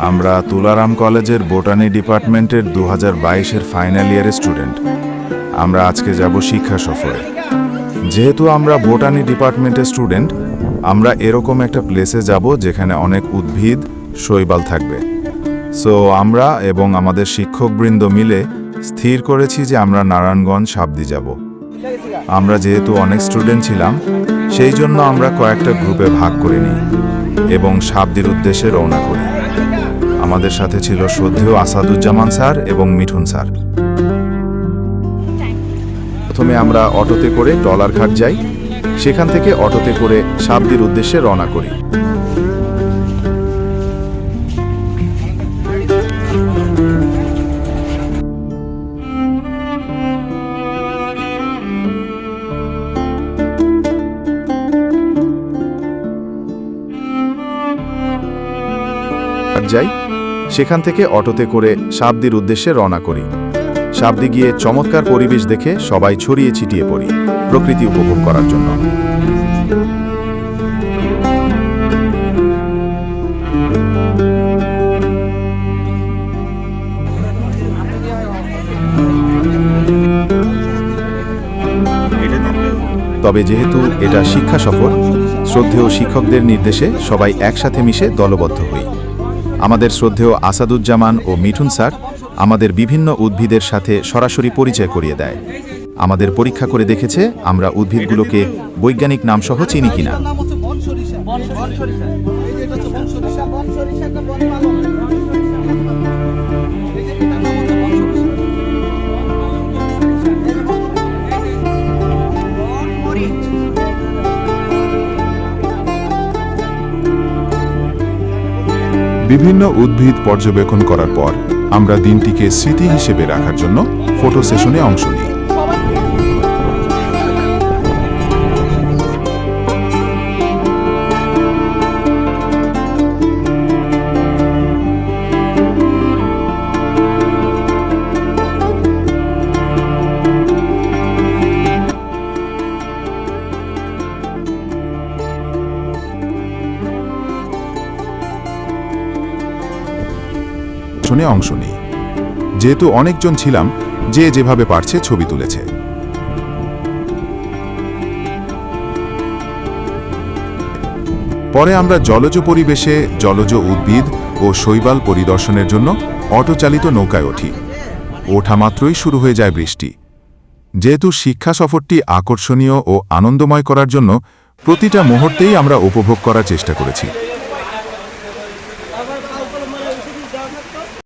আমরা তুলারাম কলেজের বোটানি ডিপার্টমেন্টের 2022-এর ফাইনাল ইয়ারের স্টুডেন্ট। আমরা আজকে যাব শিক্ষা সফরে। যেহেতু আমরা বোটানি ডিপার্টমেন্টের স্টুডেন্ট, আমরা এরকম একটা প্লেসে যাব যেখানে অনেক উদ্ভিদ, শৈবাল থাকবে। সো আমরা এবং আমাদের শিক্ষকবৃন্দ মিলে স্থির করেছি যে আমরা নারায়ণগঞ্জ সাবদি যাব। আমরা যেহেতু অনেক স্টুডেন্ট ছিলাম, সেই জন্য আমরা কয়েকটা গ্রুপে ভাগ করে নিই এবং সাবদির উদ্দেশ্যে রওনা করি। আমাদের সাথে ছিল শ্রদ্ধেয় আসাদুজ্জামান স্যার এবং মিঠুন স্যার। প্রথমে আমরা অটোতে করে টলারঘাট যাই, সেখান থেকে অটোতে করে সাবদির উদ্দেশ্যে রওনা করি। যাই, সেখান থেকে অটোতে করে সাবদির উদ্দেশ্যে রওনা করি। সাবদি গিয়ে চমৎকার পরিবেশ দেখে সবাই ছড়িয়ে ছিটিয়ে পড়ি প্রকৃতি উপভোগ করার জন্য। তবে যেহেতু এটা শিক্ষা সফর, শ্রদ্ধেয় শিক্ষকদের নির্দেশে সবাই একসাথে মিশে দলবদ্ধ হই। আমাদের শ্রদ্ধেয় আসাদুজ্জামান ও মিঠুন স্যার আমাদের বিভিন্ন উদ্ভিদের সাথে সরাসরি পরিচয় করিয়ে দেয়। আমাদের পরীক্ষা করে দেখেছে আমরা উদ্ভিদগুলোকে বৈজ্ঞানিক নামসহ চিনি কিনা। বিভিন্ন উদ্ভিদ পর্যবেক্ষণ করার পর আমরা দিনটিকে স্মৃতি হিসেবে রাখার জন্য ফটো সেশনে অংশ নিই। অংশ নিই। যেহেতু অনেকজন ছিলাম, যে যেভাবে পারছে ছবি তুলেছে। পরে আমরা জলজ পরিবেশে জলজ উদ্ভিদ ও শৈবাল পরিদর্শনের জন্য অটোচালিত নৌকায় উঠি। ওঠা মাত্রই শুরু হয়ে যায় বৃষ্টি। যেহেতু শিক্ষা সফরটি আকর্ষণীয় ও আনন্দময় করার জন্য প্রতিটা মুহূর্তেই আমরা উপভোগ করার চেষ্টা করেছি।